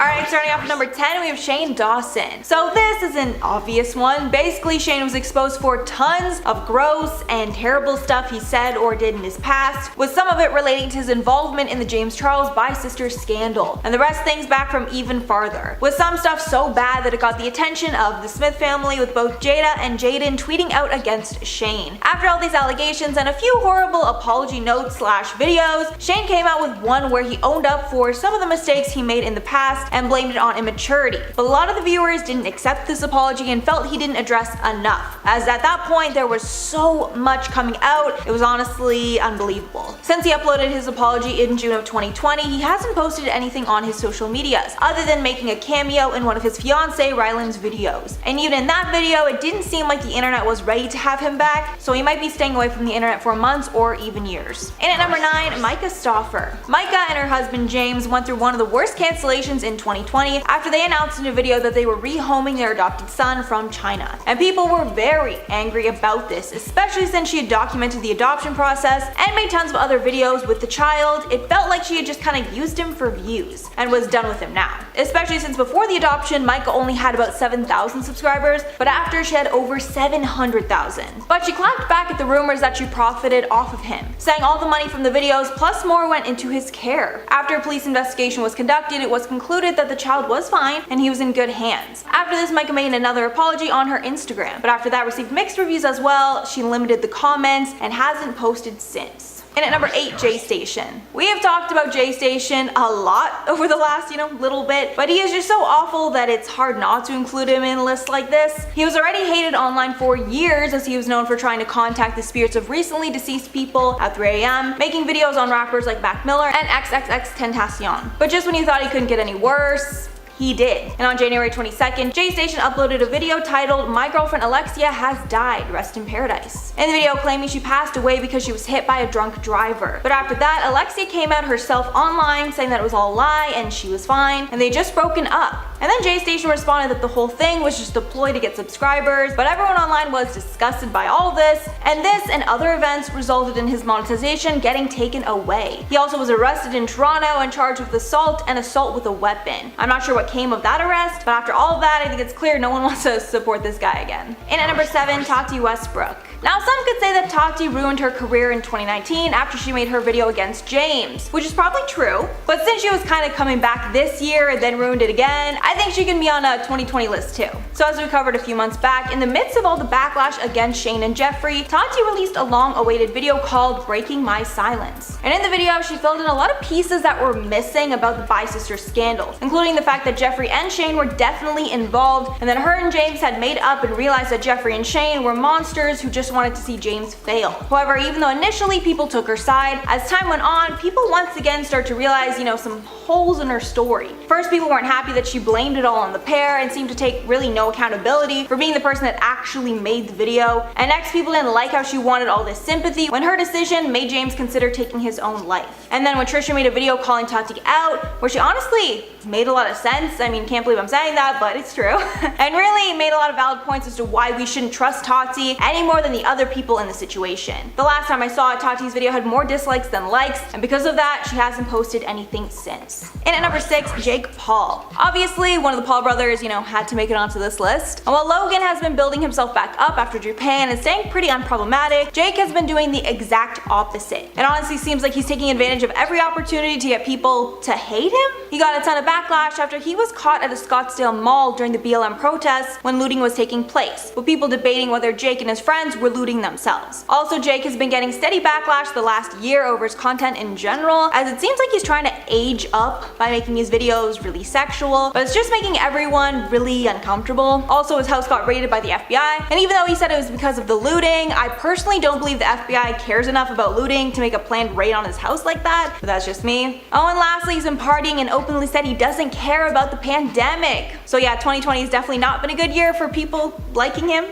Alright, starting off at number 10, we have Shane Dawson. So this is an obvious one. Basically, Shane was exposed for tons of gross and terrible stuff he said or did in his past, with some of it relating to his involvement in the James Charles bi-sister scandal, and the rest things back from even farther, with some stuff so bad that it got the attention of the Smith family, with both Jada and Jaden tweeting out against Shane. After all these allegations and a few horrible apology notes slash videos, Shane came out with one where he owned up for some of the mistakes he made in the past and blamed it on immaturity. But a lot of the viewers didn't accept this apology and felt he didn't address enough, as at that point there was so much coming out, it was honestly unbelievable. Since he uploaded his apology in June of 2020, he hasn't posted anything on his social medias, other than making a cameo in one of his fiancée Ryland's videos. And even in that video, it didn't seem like the internet was ready to have him back, so he might be staying away from the internet for months or even years. And at number 9, Myka Stauffer. Myka and her husband James went through one of the worst cancellations in 2020 after they announced in a video that they were rehoming their adopted son from China. And people were very angry about this, especially since she had documented the adoption process and made tons of other videos with the child. It felt like she had just kind of used him for views and was done with him now. Especially since before the adoption, Myka only had about 7,000 subscribers, but after she had over 700,000. But she clapped back at the rumors that she profited off of him, saying all the money from the videos plus more went into his care. After a police investigation was conducted, it was concluded that the child was fine and he was in good hands. After this, Myka made another apology on her Instagram, but after that received mixed reviews as well. She limited the comments and hasn't posted since. And at number 8, Jaystation. We have talked about Jaystation a lot over the last, little bit, but he is just so awful that it's hard not to include him in lists like this. He was already hated online for years, as he was known for trying to contact the spirits of recently deceased people at 3 AM, making videos on rappers like Mac Miller and XXXTentacion. But just when you thought he couldn't get any worse, he did. And on January 22nd, Jaystation uploaded a video titled "My Girlfriend Alexia Has Died, Rest in Paradise," in the video claiming she passed away because she was hit by a drunk driver. But after that, Alexia came out herself online saying that it was all a lie and she was fine, and they just broken up. And then Jaystation responded that the whole thing was just a ploy to get subscribers, but everyone online was disgusted by all this, and this and other events resulted in his monetization getting taken away. He also was arrested in Toronto and charged with assault and assault with a weapon. I'm not sure what came of that arrest, but after all of that, I think it's clear no one wants to support this guy again. And at number 7, Tati Westbrook. Now, some could say that Tati ruined her career in 2019 after she made her video against James, which is probably true, but since she was kind of coming back this year and then ruined it again, I think she can be on a 2020 list too. So as we covered a few months back, in the midst of all the backlash against Shane and Jeffree, Tati released a long-awaited video called "Breaking My Silence." And in the video, she filled in a lot of pieces that were missing about the bi-sister scandal, including the fact that Jeffree and Shane were definitely involved, and that her and James had made up and realized that Jeffree and Shane were monsters who just wanted to see James fail. However, even though initially people took her side, as time went on, people once again start to realize, some holes in her story. First, people weren't happy that she blamed it all on the pair and seemed to take really no accountability for being the person that actually made the video. And next, people didn't like how she wanted all this sympathy when her decision made James consider taking his own life. And then when Trisha made a video calling Tati out, where she honestly made a lot of sense, can't believe I'm saying that, but it's true, and really made a lot of valid points as to why we shouldn't trust Tati any more than the other people in the situation. The last time I saw it, Tati's video had more dislikes than likes, and because of that, she hasn't posted anything since. And at number 6, Jake Paul. Obviously, one of the Paul brothers, had to make it onto this list. And while Logan has been building himself back up after Japan and staying pretty unproblematic, Jake has been doing the exact opposite. It honestly seems like he's taking advantage of every opportunity to get people to hate him. He got a ton of backlash after he was caught at a Scottsdale mall during the BLM protests when looting was taking place, with people debating whether Jake and his friends were looting themselves. Also, Jake has been getting steady backlash the last year over his content in general, as it seems like he's trying to age up by making his videos really sexual, but it's just making everyone really uncomfortable. Also, his house got raided by the FBI, and even though he said it was because of the looting, I personally don't believe the FBI cares enough about looting to make a planned raid on his house like that, but that's just me. Oh, and lastly, he's been partying and openly said he doesn't care about the pandemic. So yeah, 2020 has definitely not been a good year for people liking him.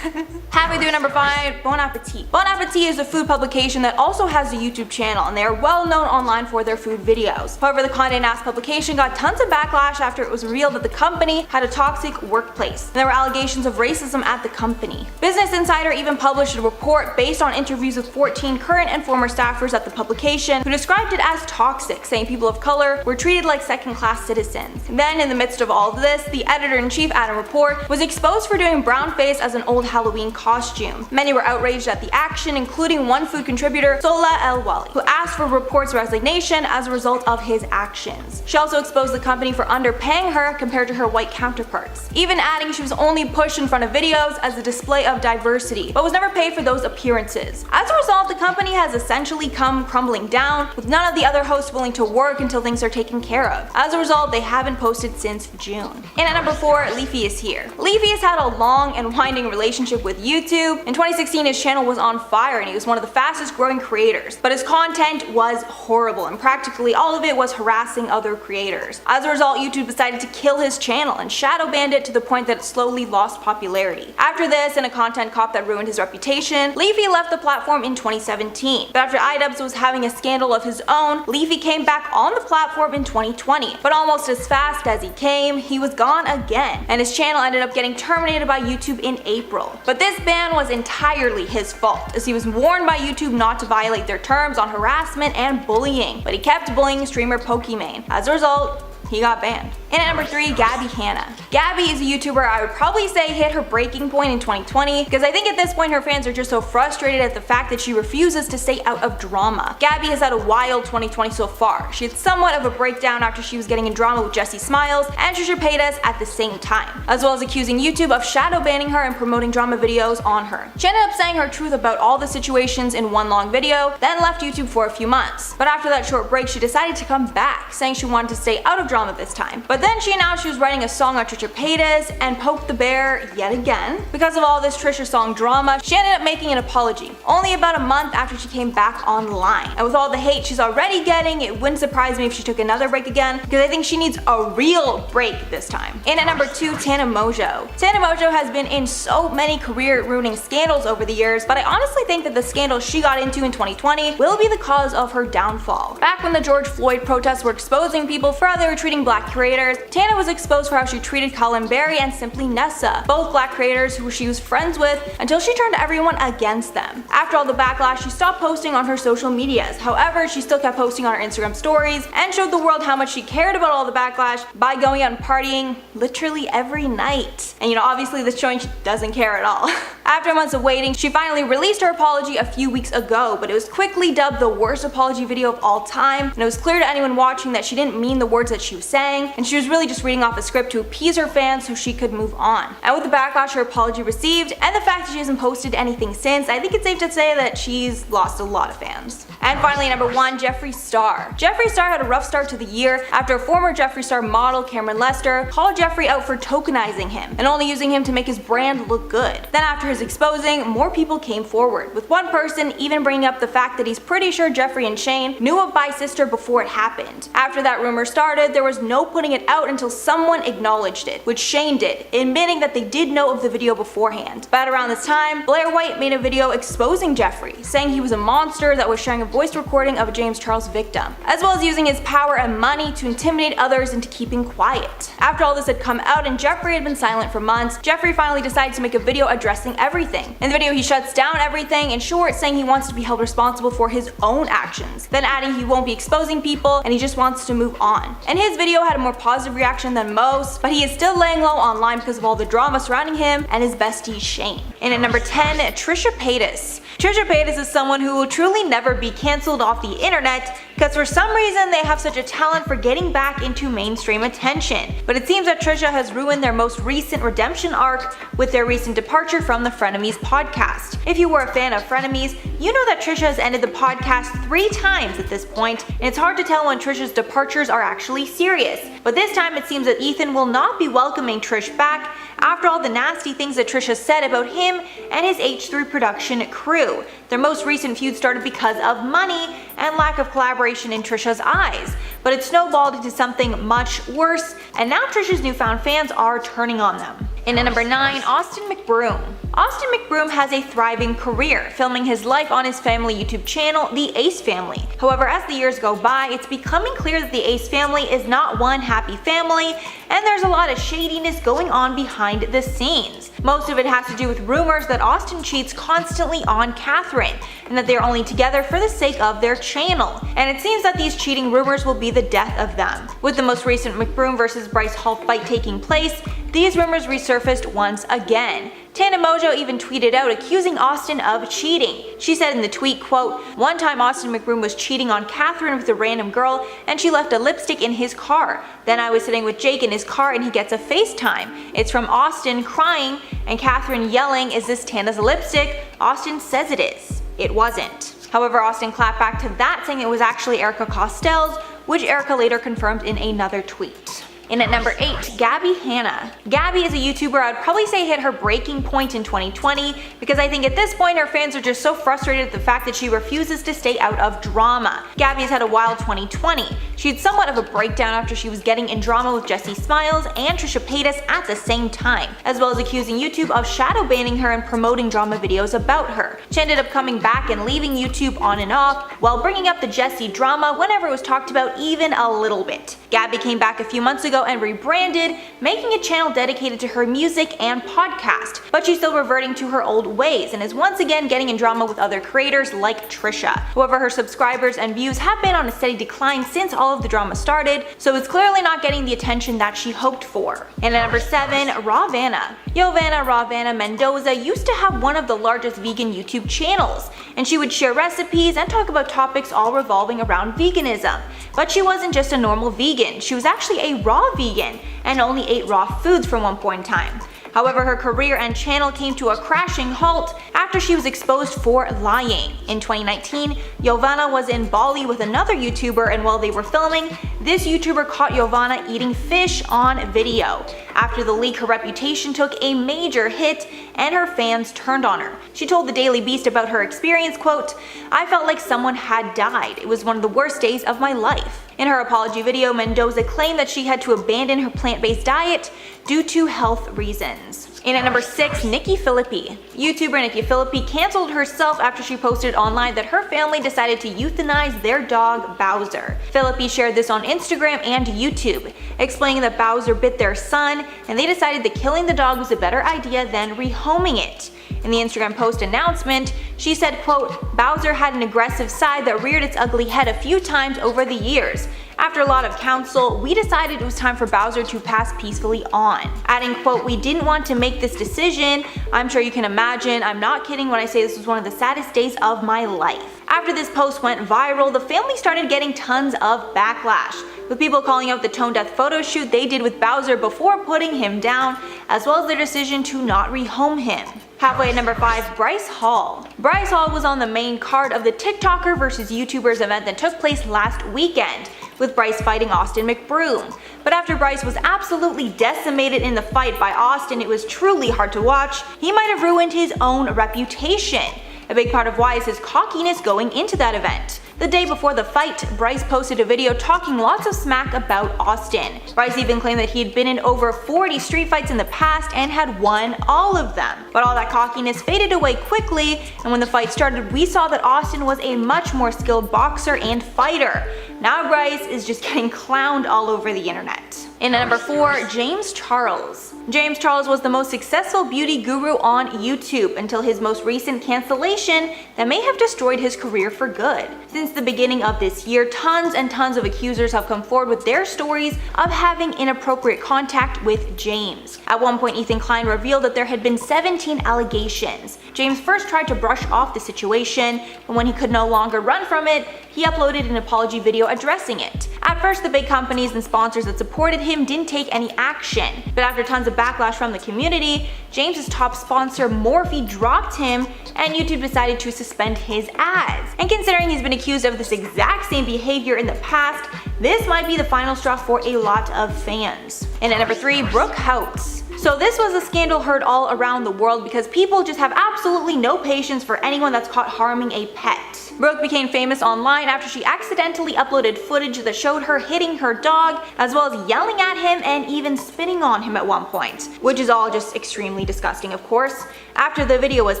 Halfway through number 5, by Bon Appétit. Bon Appétit is a food publication that also has a YouTube channel, and they are well known online for their food videos. However, the Condé Nast publication got tons of backlash after it was revealed that the company had a toxic workplace, and there were allegations of racism at the company. Business Insider even published a report based on interviews with 14 current and former staffers at the publication who described it as toxic, saying people of color were treated like second-class citizens. Then, in the midst of all of this, the editor-in-chief Adam Rapport was exposed for doing brownface as an old Halloween costume. Many were outraged at the action, including one food contributor, Sola El Wali, who asked for Rapport's resignation as a result of his actions. She also exposed the company for underpaying her compared to her white counterparts, even adding she was only pushed in front of videos as a display of diversity, but was never paid for those appearances. As a result, the company has essentially come crumbling down, with none of the other hosts willing to work until things are taken care of. As a result, they haven't posted since June. And at number 4, Leafyishere. Leafy has had a long and winding relationship with YouTube. In 2016, his channel was on fire and he was one of the fastest growing creators, but his content was horrible and practically all of it was harassing other creators. As a result, YouTube decided to kill his channel and shadow banned it to the point that it slowly lost popularity. After this, and a content cop that ruined his reputation, Leafy left the platform in 2017. But after iDubbbz was having a scandal of his own, Leafy came back on the platform in 2020. But almost as fast as he came, he was gone again, and his channel ended up getting terminated by YouTube in April. But this ban was entirely his fault, as he was warned by YouTube not to violate their terms on harassment and bullying, but he kept bullying streamer Pokimane. As a result, he got banned. And at number 3, Gabbie Hanna. Gabbie is a YouTuber I would probably say hit her breaking point in 2020, because I think at this point her fans are just so frustrated at the fact that she refuses to stay out of drama. Gabbie has had a wild 2020 so far. She had somewhat of a breakdown after she was getting in drama with Jessie Smiles and Trisha Paytas at the same time, as well as accusing YouTube of shadow banning her and promoting drama videos on her. She ended up saying her truth about all the situations in one long video, then left YouTube for a few months. But after that short break, she decided to come back, saying she wanted to stay out of drama this time. But then she announced she was writing a song on Trisha Paytas and poked the bear yet again. Because of all this Trisha song drama, she ended up making an apology, only about a month after she came back online. And with all the hate she's already getting, it wouldn't surprise me if she took another break again, because I think she needs a real break this time. And at number 2, Tana Mongeau. Tana Mongeau has been in so many career-ruining scandals over the years, but I honestly think that the scandal she got into in 2020 will be the cause of her downfall. Back when the George Floyd protests were exposing people for how they were treating black creators, Tana was exposed for how she treated Colin Berry and Simply Nessa, both black creators who she was friends with, until she turned everyone against them. After all the backlash, she stopped posting on her social medias. However, she still kept posting on her Instagram stories and showed the world how much she cared about all the backlash by going out and partying literally every night. And obviously this showing she doesn't care at all. After months of waiting, she finally released her apology a few weeks ago, but it was quickly dubbed the worst apology video of all time, and it was clear to anyone watching that she didn't mean the words that she was saying, and she was really just reading off a script to appease her fans so she could move on. And with the backlash her apology received, and the fact that she hasn't posted anything since, I think it's safe to say that she's lost a lot of fans. And finally, number 1, Jeffree Star. Jeffree Star had a rough start to the year after a former Jeffree Star model, Cameron Lester, called Jeffree out for tokenizing him and only using him to make his brand look good. Then after his exposing, more people came forward, with one person even bringing up the fact that he's pretty sure Jeffree and Shane knew of Bye Sister before it happened. After that rumor started, there was no putting it out until someone acknowledged it, which Shane did, admitting that they did know of the video beforehand. But around this time, Blair White made a video exposing Jeffree, saying he was a monster that was sharing a voice recording of a James Charles victim, as well as using his power and money to intimidate others into keeping quiet. After all this had come out and Jeffree had been silent for months, Jeffree finally decided to make a video addressing everything. In the video, he shuts down everything, in short, saying he wants to be held responsible for his own actions, then adding he won't be exposing people and he just wants to move on. And his video had a more positive reaction than most, but he is still laying low online because of all the drama surrounding him and his bestie Shane. And at number 10, Trisha Paytas. Trisha Paytas is someone who will truly never be cancelled off the internet, because for some reason they have such a talent for getting back into mainstream attention. But it seems that Trisha has ruined their most recent redemption arc with their recent departure from the Frenemies podcast. If you were a fan of Frenemies, you know that Trisha has ended the podcast 3 times at this point, and it's hard to tell when Trisha's departures are actually serious. But this time it seems that Ethan will not be welcoming Trish back after all the nasty things that Trisha said about him and his H3 production crew. Their most recent feud started because of money and lack of collaboration in Trisha's eyes, but it snowballed into something much worse, and now Trisha's newfound fans are turning on them. And at number 9, Austin McBroom. Austin McBroom has a thriving career, filming his life on his family YouTube channel, The Ace Family. However, as the years go by, it's becoming clear that the Ace family is not one happy family, and there's a lot of shadiness going on behind the scenes. Most of it has to do with rumors that Austin cheats constantly on Catherine, and that they're only together for the sake of their channel. And it seems that these cheating rumors will be the death of them. With the most recent McBroom versus Bryce Hall fight taking place, these rumors resurfaced once again. Tana Mongeau even tweeted out accusing Austin of cheating. She said in the tweet, quote, "One time Austin McBroom was cheating on Catherine with a random girl and she left a lipstick in his car. Then I was sitting with Jake in his car and he gets a FaceTime. It's from Austin crying and Catherine yelling, 'Is this Tana's lipstick?' Austin says it is. It wasn't." However, Austin clapped back to that, saying it was actually Erica Costell's, which Erica later confirmed in another tweet. In at number 8, Gabbie Hanna. Gabbie is a YouTuber I'd probably say hit her breaking point in 2020 because I think at this point her fans are just so frustrated at the fact that she refuses to stay out of drama. Gabbie has had a wild 2020. She had somewhat of a breakdown after she was getting in drama with Jessie Smiles and Trisha Paytas at the same time, as well as accusing YouTube of shadow banning her and promoting drama videos about her. She ended up coming back and leaving YouTube on and off, while bringing up the Jessie drama whenever it was talked about even a little bit. Gabbie came back a few months ago and rebranded, making a channel dedicated to her music and podcast, but she's still reverting to her old ways and is once again getting in drama with other creators like Trisha. However, her subscribers and views have been on a steady decline since all of the drama started, so it's clearly not getting the attention that she hoped for. And at number 7, Rawvana. Rawvana Mendoza used to have one of the largest vegan YouTube channels, and she would share recipes and talk about topics all revolving around veganism. But she wasn't just a normal vegan, she was actually a raw vegan and only ate raw foods for one point in time. However, her career and channel came to a crashing halt after she was exposed for lying. In 2019, Rawvana was in Bali with another YouTuber, and while they were filming, this YouTuber caught Rawvana eating fish on video. After the leak, her reputation took a major hit and her fans turned on her. She told the Daily Beast about her experience, quote, "I felt like someone had died. It was one of the worst days of my life." In her apology video, Mendoza claimed that she had to abandon her plant-based diet due to health reasons. In at number 6, Nikki Phillippi. YouTuber Nikki Phillippi canceled herself after she posted online that her family decided to euthanize their dog Bowser. Phillippi shared this on Instagram and YouTube, explaining that Bowser bit their son and they decided that killing the dog was a better idea than rehoming it. In the Instagram post announcement, she said, quote, "Bowser had an aggressive side that reared its ugly head a few times over the years. After a lot of counsel, we decided it was time for Bowser to pass peacefully on." Adding, quote, "We didn't want to make this decision. I'm sure you can imagine. I'm not kidding when I say this was one of the saddest days of my life." After this post went viral, the family started getting tons of backlash, with people calling out the tone deaf photo shoot they did with Bowser before putting him down, as well as their decision to not rehome him. Halfway at number 5, Bryce Hall. Bryce Hall was on the main card of the TikToker versus YouTubers event that took place last weekend, with Bryce fighting Austin McBroom. But after Bryce was absolutely decimated in the fight by Austin, it was truly hard to watch. He might have ruined his own reputation. A big part of why is his cockiness going into that event. The day before the fight, Bryce posted a video talking lots of smack about Austin. Bryce even claimed that he had been in over 40 street fights in the past and had won all of them. But all that cockiness faded away quickly, and when the fight started, we saw that Austin was a much more skilled boxer and fighter. Now Bryce is just getting clowned all over the internet. In at number 4, James Charles. James Charles was the most successful beauty guru on YouTube until his most recent cancellation that may have destroyed his career for good. Since the beginning of this year, tons and tons of accusers have come forward with their stories of having inappropriate contact with James. At one point, Ethan Klein revealed that there had been 17 allegations. James first tried to brush off the situation, and when he could no longer run from it, he uploaded an apology video addressing it. At first, the big companies and sponsors that supported him didn't take any action, but after tons of backlash from the community, James's top sponsor Morphe dropped him and YouTube decided to suspend his ads. And considering he's been accused of this exact same behavior in the past, this might be the final straw for a lot of fans. And at number 3, Brooke Houts. So this was a scandal heard all around the world because people just have absolutely no patience for anyone that's caught harming a pet. Brooke became famous online after she accidentally uploaded footage that showed her hitting her dog, as well as yelling at him and even spitting on him at one point, which is all just extremely disgusting, of course. After the video was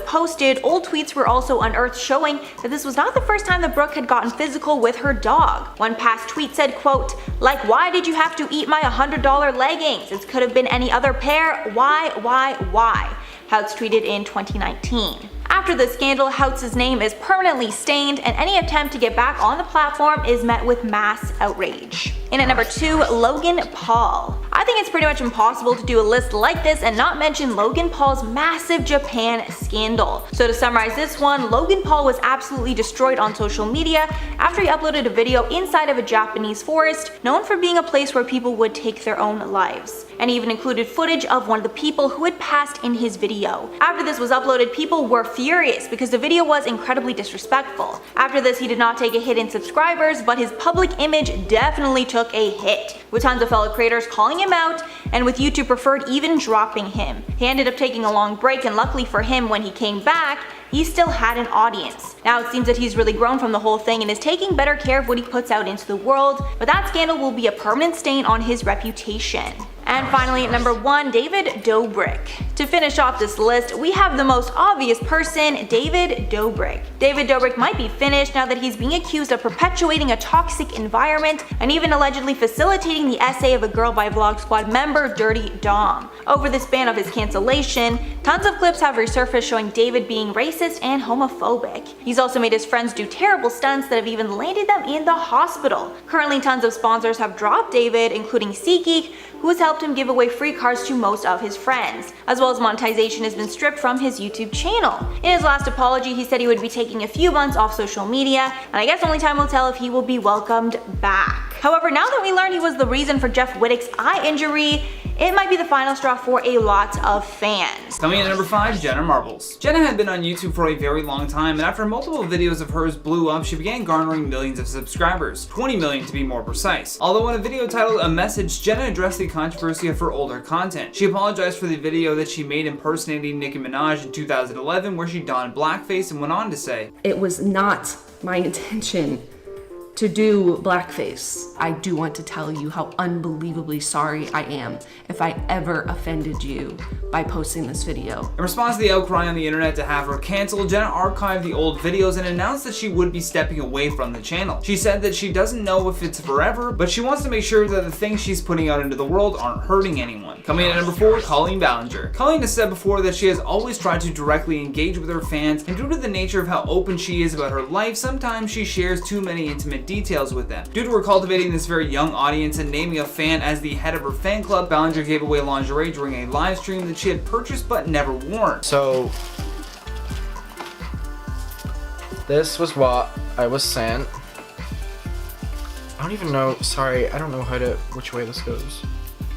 posted, old tweets were also unearthed showing that this was not the first time that Brooke had gotten physical with her dog. One past tweet said, quote, "Like, why did you have to eat my $100 leggings? It could have been any other pair. Why? Houts tweeted in 2019. After the scandal, Houts' name is permanently stained, and any attempt to get back on the platform is met with mass outrage. In at number 2, Logan Paul. I think it's pretty much impossible to do a list like this and not mention Logan Paul's massive Japan scandal. So to summarize this one, Logan Paul was absolutely destroyed on social media after he uploaded a video inside of a Japanese forest known for being a place where people would take their own lives. And he even included footage of one of the people who had passed in his video. After this was uploaded, people were furious because the video was incredibly disrespectful. After this, he did not take a hit in subscribers, but his public image definitely took a hit, with tons of fellow creators calling him out, and with YouTube Preferred even dropping him. He ended up taking a long break, and luckily for him, when he came back, he still had an audience. Now it seems that he's really grown from the whole thing and is taking better care of what he puts out into the world, but that scandal will be a permanent stain on his reputation. And finally, at number 1, David Dobrik. To finish off this list, we have the most obvious person, David Dobrik. David Dobrik might be finished now that he's being accused of perpetuating a toxic environment and even allegedly facilitating the essay of a Girl by Vlog Squad member, Dirty Dom. Over the span of his cancellation, tons of clips have resurfaced showing David being racist and homophobic. He's also made his friends do terrible stunts that have even landed them in the hospital. Currently, tons of sponsors have dropped David, including SeatGeek, who has helped him give away free cars to most of his friends, as well as monetization has been stripped from his YouTube channel. In his last apology, he said he would be taking a few months off social media, and I guess only time will tell if he will be welcomed back. However, now that we learned he was the reason for Jeff Wittick's eye injury, it might be the final straw for a lot of fans. Coming in at number 5, Jenna Marbles. Jenna had been on YouTube for a very long time, and after multiple videos of hers blew up, she began garnering millions of subscribers, 20 million to be more precise. Although in a video titled A Message, Jenna addressed the controversy of her older content. She apologized for the video that she made impersonating Nicki Minaj in 2011 where she donned blackface and went on to say, "It was not my intention to do blackface. I do want to tell you how unbelievably sorry I am if I ever offended you by posting this video." In response to the outcry on the internet to have her canceled, Jenna archived the old videos and announced that she would be stepping away from the channel. She said that she doesn't know if it's forever, but she wants to make sure that the things she's putting out into the world aren't hurting anyone. Coming in at number 4, Colleen Ballinger. Colleen has said before that she has always tried to directly engage with her fans, and due to the nature of how open she is about her life, sometimes she shares too many intimate details with them. Due to her cultivating this very young audience and naming a fan as the head of her fan club, Ballinger gave away lingerie during a live stream that she had purchased but never worn. So this was what I was sent. I don't even know, sorry, I don't know which way this goes.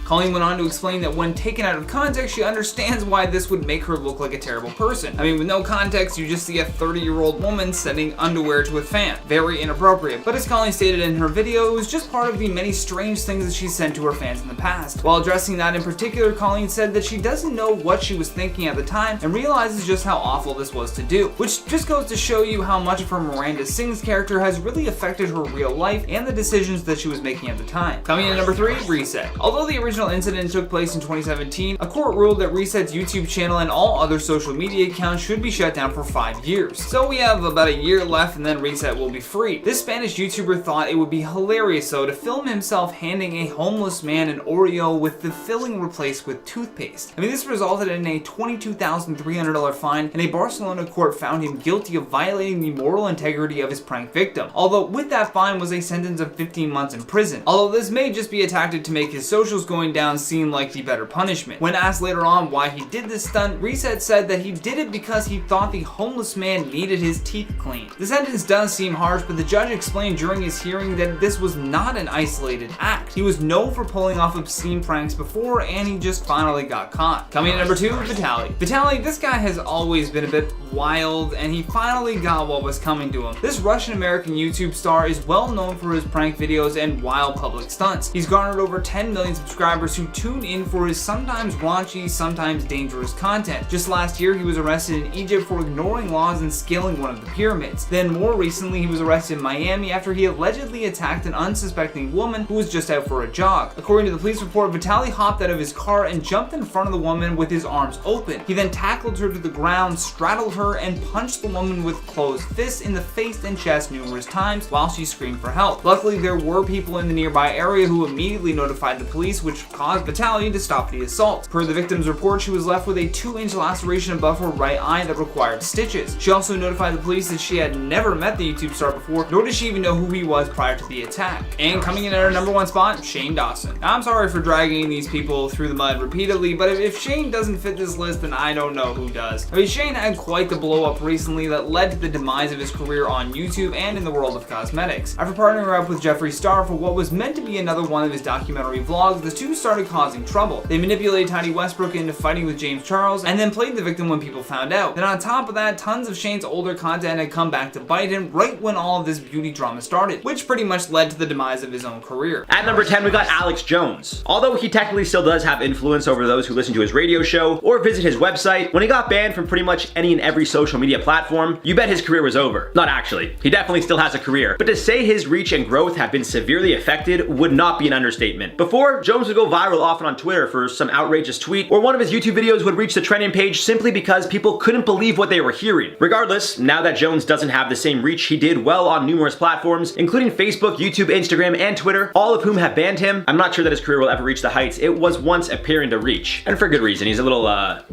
Colleen went on to explain that when taken out of context, she understands why this would make her look like a terrible person. I mean, with no context, you just see a 30-year-old woman sending underwear to a fan. Very inappropriate. But as Colleen stated in her video, it was just part of the many strange things that she sent to her fans in the past. While addressing that in particular, Colleen said that she doesn't know what she was thinking at the time and realizes just how awful this was to do. Which just goes to show you how much of her Miranda Sings character has really affected her real life and the decisions that she was making at the time. Coming in at number 3, Reset. Although the original incident took place in 2017, a court ruled that Reset's YouTube channel and all other social media accounts should be shut down for 5 years. So we have about a year left and then Reset will be free. This Spanish YouTuber thought it would be hilarious though to film himself handing a homeless man an Oreo with the filling replaced with toothpaste. I mean, this resulted in a $22,300 fine, and a Barcelona court found him guilty of violating the moral integrity of his prank victim. Although with that fine was a sentence of 15 months in prison. Although this may just be a tactic to make his socials going down seem like the better punishment. When asked later on why he did this stunt, Reset said that he did it because he thought the homeless man needed his teeth cleaned. The sentence does seem harsh, but the judge explained during his hearing that this was not an isolated act. He was known for pulling off obscene pranks before, and he just finally got caught. Coming in at number 2, Vitaly. Vitaly, this guy has always been a bit wild, and he finally got what was coming to him. This Russian-American YouTube star is well known for his prank videos and wild public stunts. He's garnered over 10 million subscribers subscribers who tune in for his sometimes raunchy, sometimes dangerous content. Just last year, he was arrested in Egypt for ignoring laws and scaling one of the pyramids. Then more recently, he was arrested in Miami after he allegedly attacked an unsuspecting woman who was just out for a jog. According to the police report, Vitaly hopped out of his car and jumped in front of the woman with his arms open. He then tackled her to the ground, straddled her, and punched the woman with closed fists in the face and chest numerous times while she screamed for help. Luckily, there were people in the nearby area who immediately notified the police, which caused Vitaly to stop the assault. Per the victim's report, she was left with a 2-inch laceration above her right eye that required stitches. She also notified the police that she had never met the YouTube star before, nor did she even know who he was prior to the attack. And coming in at our number 1 spot, Shane Dawson. Now, I'm sorry for dragging these people through the mud repeatedly, but if Shane doesn't fit this list, then I don't know who does. I mean, Shane had quite the blow up recently that led to the demise of his career on YouTube and in the world of cosmetics. After partnering up with Jeffree Star for what was meant to be another one of his documentary vlogs, the two started causing trouble. They manipulated Tati Westbrook into fighting with James Charles and then played the victim when people found out. Then on top of that, tons of Shane's older content had come back to bite him right when all of this beauty drama started, which pretty much led to the demise of his own career. At number 10, we got Alex Jones. Although he technically still does have influence over those who listen to his radio show or visit his website, when he got banned from pretty much any and every social media platform, you bet his career was over. Not actually. He definitely still has a career, but to say his reach and growth have been severely affected would not be an understatement. Before, Jones would go viral often on Twitter for some outrageous tweet, or one of his YouTube videos would reach the trending page simply because people couldn't believe what they were hearing. Regardless, now that Jones doesn't have the same reach, he did well on numerous platforms, including Facebook, YouTube, Instagram, and Twitter, all of whom have banned him. I'm not sure that his career will ever reach the heights it was once appearing to reach. And for good reason. He's a little out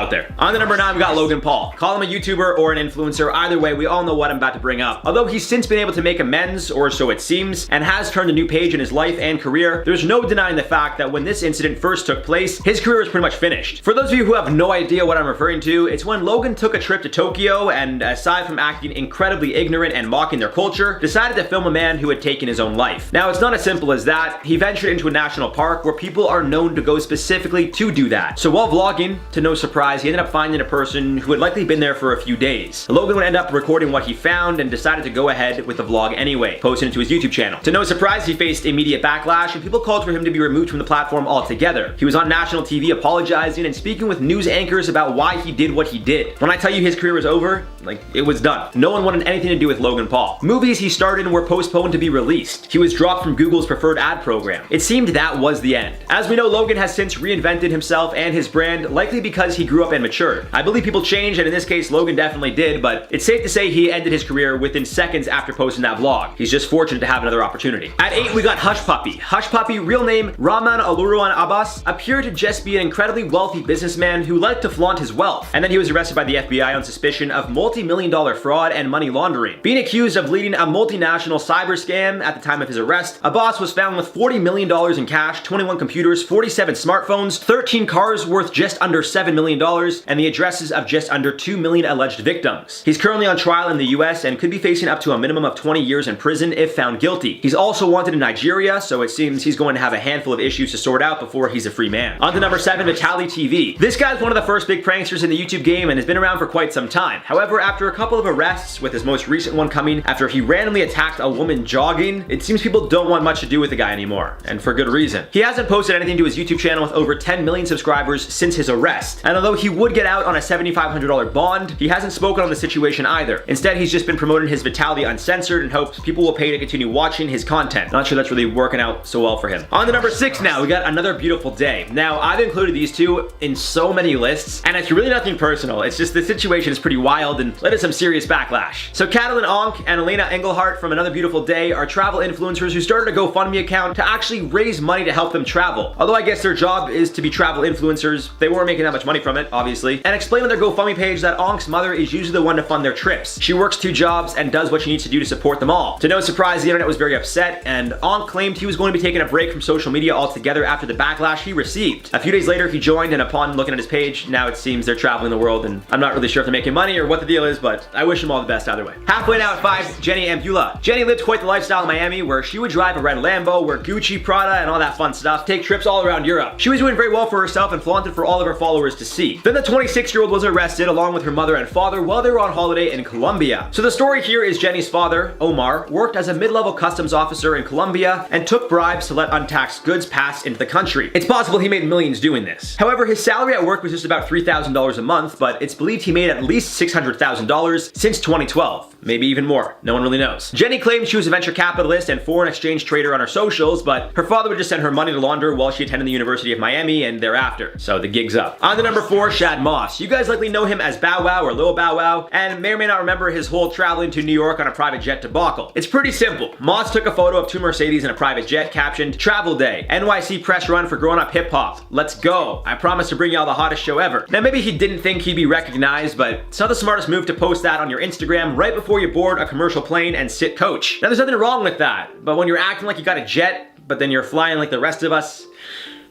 there. On to number 9, we got Logan Paul. Call him a YouTuber or an influencer, either way, we all know what I'm about to bring up. Although he's since been able to make amends, or so it seems, and has turned a new page in his life and career, there's no denying the fact that when this incident first took place, his career was pretty much finished. For those of you who have no idea what I'm referring to, it's when Logan took a trip to Tokyo and, aside from acting incredibly ignorant and mocking their culture, decided to film a man who had taken his own life. Now, it's not as simple as that. He ventured into a national park where people are known to go specifically to do that. So while vlogging, to no surprise, he ended up finding a person who had likely been there for a few days. Logan would end up recording what he found and decided to go ahead with the vlog anyway, posting it to his YouTube channel. To no surprise, he faced immediate backlash and people called for him to be removed from the platform altogether. He was on national TV apologizing and speaking with news anchors about why he did what he did. When I tell you his career was over, like, it was done. No one wanted anything to do with Logan Paul. Movies he starred in were postponed to be released. He was dropped from Google's preferred ad program. It seemed that was the end. As we know, Logan has since reinvented himself and his brand, likely because he grew up and matured. I believe people change, and in this case, Logan definitely did, but it's safe to say he ended his career within seconds after posting that vlog. He's just fortunate to have another opportunity. At 8, we got Hushpuppi. Hushpuppi, real name Rahman Aluruan Abbas, appeared to just be an incredibly wealthy businessman who liked to flaunt his wealth, and then he was arrested by the FBI on suspicion of multi-million-dollar fraud and money laundering. Being accused of leading a multinational cyber scam at the time of his arrest, Abbas was found with $40 million in cash, 21 computers, 47 smartphones, 13 cars worth just under $7 million, and the addresses of just under 2 million alleged victims. He's currently on trial in the US and could be facing up to a minimum of 20 years in prison if found guilty. He's also wanted in Nigeria, so it seems he's going to have a handful of issues to sort out before he's a free man. On to number 7, Vitaly TV. This guy's one of the first big pranksters in the YouTube game and has been around for quite some time. However, after a couple of arrests, with his most recent one coming after he randomly attacked a woman jogging, it seems people don't want much to do with the guy anymore, and for good reason. He hasn't posted anything to his YouTube channel with over 10 million subscribers since his arrest, and although he would get out on a $7,500 bond, he hasn't spoken on the situation either. Instead, he's just been promoting his Vitaly Uncensored and hopes people will pay to continue watching his content. Not sure that's really working out so well for him. On to number 6 now, we got Another Beautiful Day. Now, I've included these two in so many lists, and it's really nothing personal. It's just the situation is pretty wild and led to some serious backlash. So Catalin Onk and Elena Engelhart from Another Beautiful Day are travel influencers who started a GoFundMe account to actually raise money to help them travel. Although I guess their job is to be travel influencers, they weren't making that much money from it, obviously, and explain on their GoFundMe page that Onk's mother is usually the one to fund their trips. She works 2 jobs and does what she needs to do to support them all. To no surprise, the internet was very upset, and Onk claimed he was going to be taking a break from social media altogether after the backlash he received. A few days later, he joined, and upon looking at his page, now it seems they're traveling the world, and I'm not really sure if they're making money or what the deal is, but I wish them all the best either way. Halfway now at 5, Jenny Ambuila. Jenny lived quite the lifestyle in Miami, where she would drive a red Lambo, wear Gucci, Prada, and all that fun stuff, take trips all around Europe. She was doing very well for herself and flaunted for all of her followers to see. Then the 26-year-old was arrested along with her mother and father while they were on holiday in Colombia. So the story here is Jenny's father, Omar, worked as a mid-level customs officer in Colombia and took bribes to let untaxed goods pass into the country. It's possible he made millions doing this. However, his salary at work was just about $3,000 a month, but it's believed he made at least $600,000 since 2012. Maybe even more. No one really knows. Jenny claimed she was a venture capitalist and foreign exchange trader on her socials, but her father would just send her money to launder while she attended the University of Miami and thereafter. So the gig's up. On to number 4, Shad Moss. You guys likely know him as Bow Wow or Lil Bow Wow, and may or may not remember his whole traveling to New York on a private jet debacle. It's pretty simple. Moss took a photo of 2 Mercedes in a private jet captioned, "Travel Day, NYC press run for growing up hip hop. Let's go. I promise to bring y'all the hottest show ever." Now maybe he didn't think he'd be recognized, but it's not the smartest move to post that on your Instagram right before you board a commercial plane and sit coach. Now there's nothing wrong with that, but when you're acting like you got a jet, but then you're flying like the rest of us,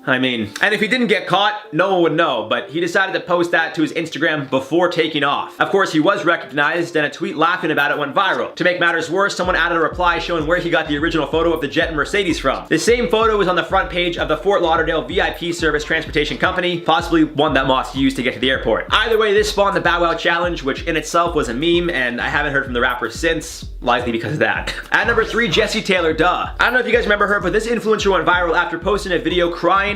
I mean, and if he didn't get caught, no one would know, but he decided to post that to his Instagram before taking off. Of course, he was recognized, and a tweet laughing about it went viral. To make matters worse, someone added a reply showing where he got the original photo of the jet and Mercedes from. The same photo was on the front page of the Fort Lauderdale VIP Service Transportation Company, possibly one that Moss used to get to the airport. Either way, this spawned the Bow Wow Challenge, which in itself was a meme, and I haven't heard from the rapper since, likely because of that. At number 3, Jessie Taylor Duh. I don't know if you guys remember her, but this influencer went viral after posting a video crying.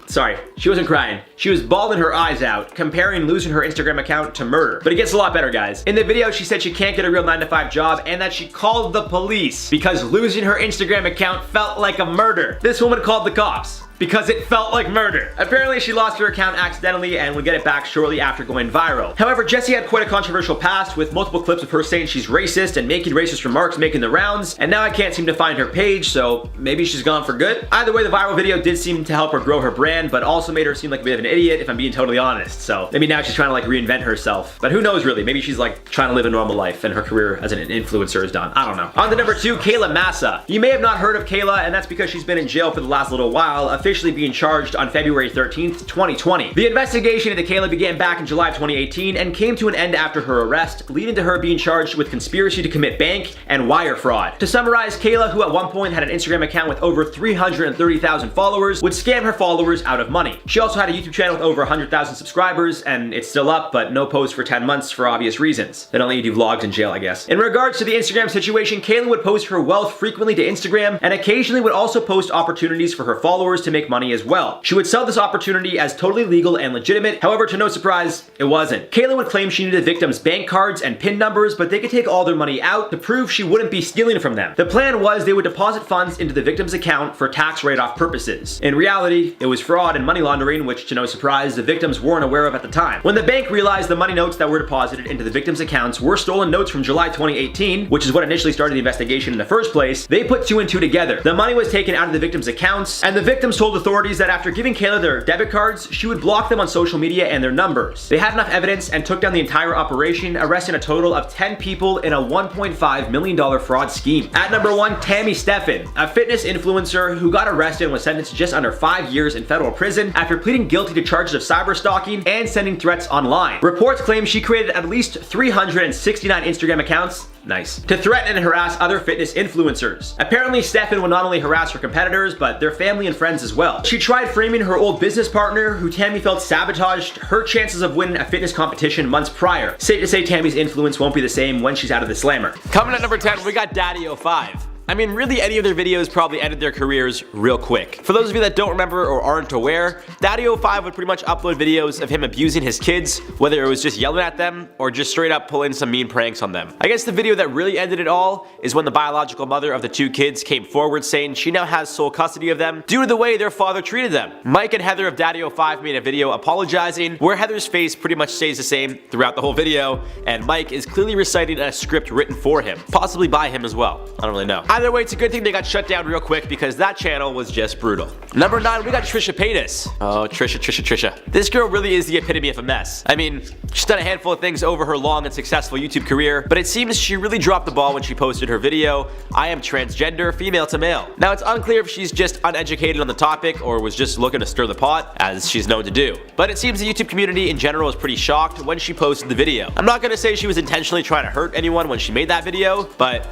Sorry, she wasn't crying. She was bawling her eyes out, comparing losing her Instagram account to murder. But it gets a lot better, guys. In the video, she said she can't get a real 9-to-5 job and that she called the police because losing her Instagram account felt like a murder. This woman called the cops because it felt like murder. Apparently, she lost her account accidentally and would get it back shortly after going viral. However, Jessie had quite a controversial past with multiple clips of her saying she's racist and making racist remarks making the rounds, and now I can't seem to find her page, so maybe she's gone for good. Either way, the viral video did seem to help her grow her brand, but also made her seem like a bit of an idiot, if I'm being totally honest. So maybe now she's trying to like reinvent herself, but who knows really? Maybe she's like trying to live a normal life and her career as an influencer is done. I don't know. On to number 2, Kayla Massa. You may have not heard of Kayla, and that's because she's been in jail for the last little while, officially being charged on February 13th, 2020. The investigation into Kayla began back in July of 2018 and came to an end after her arrest, leading to her being charged with conspiracy to commit bank and wire fraud. To summarize, Kayla, who at one point had an Instagram account with over 330,000 followers, would scam her followers out of money. She also had a YouTube channel with over 100,000 subscribers, and it's still up, but no post for 10 months for obvious reasons. They don't let you do vlogs in jail, I guess. In regards to the Instagram situation, Kayla would post her wealth frequently to Instagram and occasionally would also post opportunities for her followers to make money as well. She would sell this opportunity as totally legal and legitimate, however, to no surprise, it wasn't. Kayla would claim she needed the victims' bank cards and PIN numbers, but they could take all their money out to prove she wouldn't be stealing from them. The plan was they would deposit funds into the victim's account for tax write-off purposes. In reality, it was fraud and money laundering, which to no surprise, the victims weren't aware of at the time. When the bank realized the money notes that were deposited into the victims' accounts were stolen notes from July 2018, which is what initially started the investigation in the first place, they put 2 and 2 together. The money was taken out of the victims' accounts, and the victims told authorities that after giving Kayla their debit cards, she would block them on social media and their numbers. They had enough evidence and took down the entire operation, arresting a total of 10 people in a $1.5 million fraud scheme. At number 1, Tammy Steffen, a fitness influencer who got arrested and was sentenced to just under 5 years in federal prison after pleading guilty to charges of cyber stalking and sending threats online. Reports claim she created at least 369 Instagram accounts, nice, to threaten and harass other fitness influencers. Apparently, Steffen would not only harass her competitors, but their family and friends as well. She tried framing her old business partner, who Tammy felt sabotaged her chances of winning a fitness competition months prior. Safe to say Tammy's influence won't be the same when she's out of the slammer. Coming at number 10, we got Daddy05. I mean, really any of their videos probably ended their careers real quick. For those of you that don't remember or aren't aware, Daddy05 would pretty much upload videos of him abusing his kids, whether it was just yelling at them or just straight up pulling some mean pranks on them. I guess the video that really ended it all is when the biological mother of the 2 kids came forward saying she now has sole custody of them due to the way their father treated them. Mike and Heather of Daddy05 made a video apologizing, where Heather's face pretty much stays the same throughout the whole video, and Mike is clearly reciting a script written for him, possibly by him as well. I don't really know. Either way, it's a good thing they got shut down real quick because that channel was just brutal. Number 9, we got Trisha Paytas. Oh, Trisha. This girl really is the epitome of a mess. I mean, she's done a handful of things over her long and successful YouTube career, but it seems she really dropped the ball when she posted her video, "I am transgender, female to male." Now, it's unclear if she's just uneducated on the topic or was just looking to stir the pot, as she's known to do. But it seems the YouTube community in general was pretty shocked when she posted the video. I'm not gonna say she was intentionally trying to hurt anyone when she made that video, but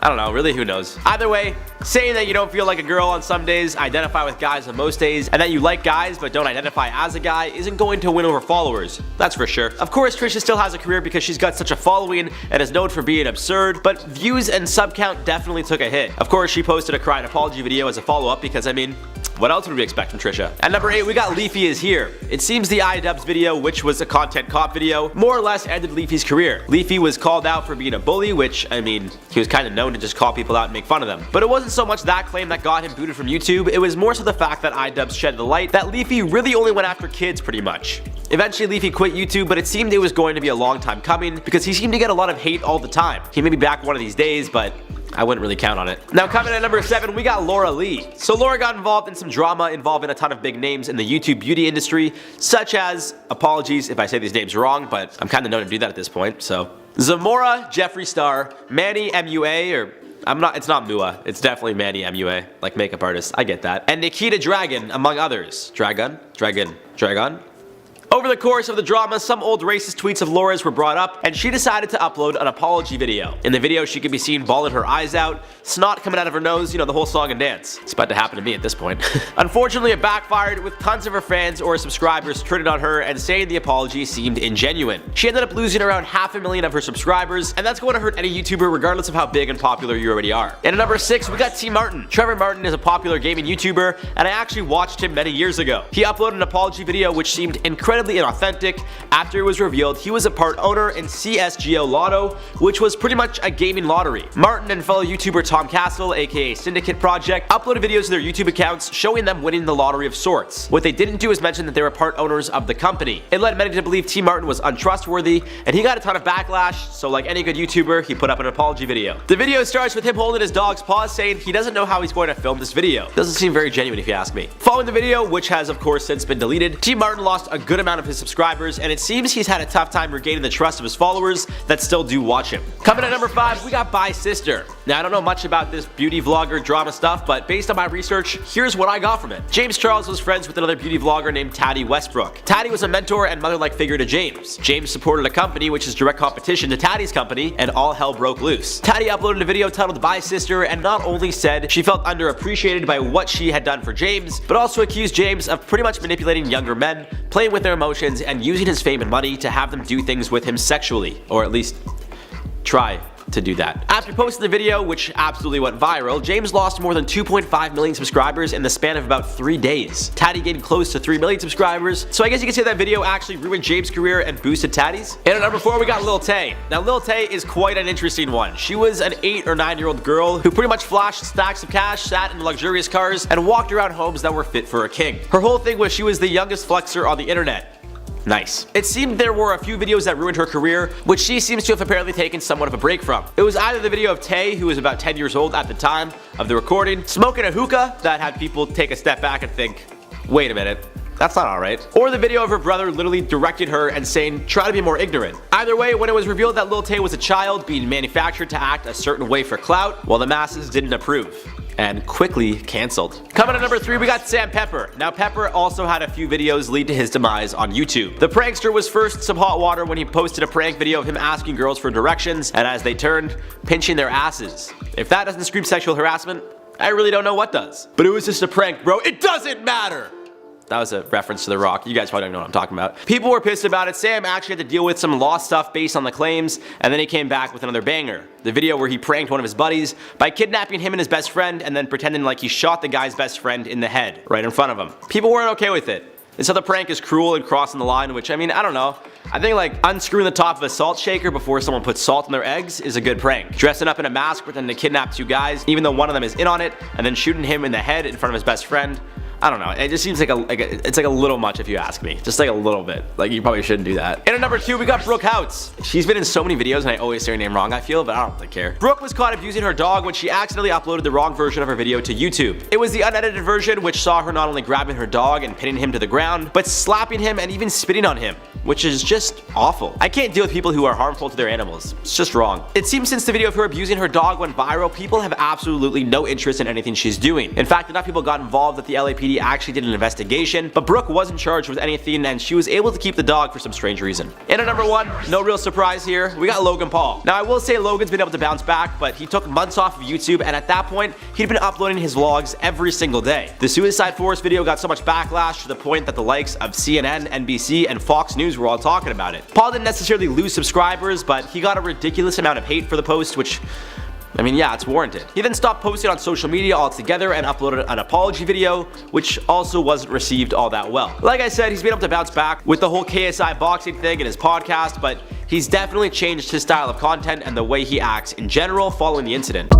I don't know, really, who knows? Either way, Saying that you don't feel like a girl on some days, identify with guys on most days, and that you like guys but don't identify as a guy isn't going to win over followers. That's for sure. Of course, Trisha still has a career because she's got such a following and is known for being absurd, but views and sub count definitely took a hit. Of course, she posted a crying apology video as a follow-up because, I mean, what else would we expect from Trisha? At number 8, we got Leafyishere. It seems the iDubbbz video, which was a content cop video, more or less ended Leafy's career. Leafy was called out for being a bully, which, I mean, he was kind of known to just call people out and make fun of them. But it wasn't so much that claim that got him booted from YouTube, it was more so the fact that iDubbbz shed the light that Leafy really only went after kids pretty much. Eventually Leafy quit YouTube, but it seemed it was going to be a long time coming because he seemed to get a lot of hate all the time. He may be back one of these days, but I wouldn't really count on it. Now coming at number 7, we got Laura Lee. So Laura got involved in some drama involving a ton of big names in the YouTube beauty industry, such as, apologies if I say these names wrong, but I'm kind of known to do that at this point, so. Zamora, Jeffree Star, Manny MUA, or it's not Mua, it's definitely Manny MUA, like makeup artist, I get that. And Nikita Dragon, among others. Dragon? Over the course of the drama, some old racist tweets of Laura's were brought up, and she decided to upload an apology video. In the video, she could be seen bawling her eyes out, snot coming out of her nose, you know, the whole song and dance. It's about to happen to me at this point. Unfortunately, it backfired, with tons of her fans or subscribers turning on her and saying the apology seemed ingenuine. She ended up losing around 500,000 of her subscribers, and that's going to hurt any YouTuber regardless of how big and popular you already are. And at number 6, we got TMartn. Trevor Martin is a popular gaming YouTuber, and I actually watched him many years ago. He uploaded an apology video which seemed incredibly inauthentic after it was revealed he was a part owner in CSGO Lotto, which was pretty much a gaming lottery. Martin and fellow YouTuber Tom Castle, aka Syndicate Project, uploaded videos to their YouTube accounts showing them winning the lottery of sorts. What they didn't do is mention that they were part owners of the company. It led many to believe TMartn was untrustworthy, and he got a ton of backlash, so like any good YouTuber, he put up an apology video. The video starts with him holding his dog's paws, saying he doesn't know how he's going to film this video. Doesn't seem very genuine if you ask me. Following the video, which has of course since been deleted, TMartn lost a good amount of his subscribers, and it seems he's had a tough time regaining the trust of his followers that still do watch him. Coming at number 5, we got Bye Sister. Now I don't know much about this beauty vlogger drama stuff, but based on my research, here's what I got from it. James Charles was friends with another beauty vlogger named Tati Westbrook. Tati was a mentor and mother-like figure to James. James supported a company which is direct competition to Tati's company, and all hell broke loose. Tati uploaded a video titled Bye Sister and not only said she felt underappreciated by what she had done for James, but also accused James of pretty much manipulating younger men, playing with their emotions, and using his fame and money to have them do things with him sexually, or at least try to do that. After posting the video, which absolutely went viral, James lost more than 2.5 million subscribers in the span of about 3 days. Tati gained close to 3 million subscribers, so I guess you could say that video actually ruined James' career and boosted Tati's. And at number 4, we got Lil Tay. Now Lil Tay is quite an interesting one. She was an 8 or 9-year-old girl who pretty much flashed stacks of cash, sat in luxurious cars, and walked around homes that were fit for a king. Her whole thing was she was the youngest flexer on the internet. Nice. It seemed there were a few videos that ruined her career, which she seems to have apparently taken somewhat of a break from. It was either the video of Tay, who was about 10 years old at the time of the recording, smoking a hookah that had people take a step back and think, wait a minute, that's not alright. Or the video of her brother literally directing her and saying, try to be more ignorant. Either way, when it was revealed that Lil Tay was a child being manufactured to act a certain way for clout, well, the masses didn't approve, and quickly cancelled. Coming at number 3, we got Sam Pepper. Now Pepper also had a few videos lead to his demise on YouTube. The prankster was first some hot water when he posted a prank video of him asking girls for directions, and as they turned, pinching their asses. If that doesn't scream sexual harassment, I really don't know what does. But it was just a prank, bro. It doesn't matter! That was a reference to The Rock. You guys probably don't know what I'm talking about. People were pissed about it. Sam actually had to deal with some law stuff based on the claims, and then he came back with another banger. The video where he pranked one of his buddies by kidnapping him and his best friend and then pretending like he shot the guy's best friend in the head, right in front of him. People weren't okay with it. They said the prank is cruel and crossing the line, which, I mean, I don't know. I think like unscrewing the top of a salt shaker before someone puts salt in their eggs is a good prank. Dressing up in a mask pretending to kidnap 2 guys, even though one of them is in on it, and then shooting him in the head in front of his best friend. I don't know, it just seems like it's like a little much if you ask me. Just like a little bit. Like you probably shouldn't do that. And at number 2, we got Brooke Houts. She's been in so many videos and I always say her name wrong, I feel, but I don't really care. Brooke was caught abusing her dog when she accidentally uploaded the wrong version of her video to YouTube. It was the unedited version, which saw her not only grabbing her dog and pinning him to the ground, but slapping him and even spitting on him. which is just awful. I can't deal with people who are harmful to their animals. It's just wrong. It seems since the video of her abusing her dog went viral, people have absolutely no interest in anything she's doing. In fact, enough people got involved that the LAPD actually did an investigation, but Brooke wasn't charged with anything and she was able to keep the dog for some strange reason. And at number 1, no real surprise here, we got Logan Paul. Now I will say Logan's been able to bounce back, but he took months off of YouTube, and at that point, he'd been uploading his vlogs every single day. The Suicide Forest video got so much backlash to the point that the likes of CNN, NBC, and Fox News were all talking about it. Paul didn't necessarily lose subscribers, but he got a ridiculous amount of hate for the post, which, I mean, yeah, it's warranted. He then stopped posting on social media altogether and uploaded an apology video, which also wasn't received all that well. Like I said, he's been able to bounce back with the whole KSI boxing thing and his podcast, but he's definitely changed his style of content and the way he acts in general following the incident.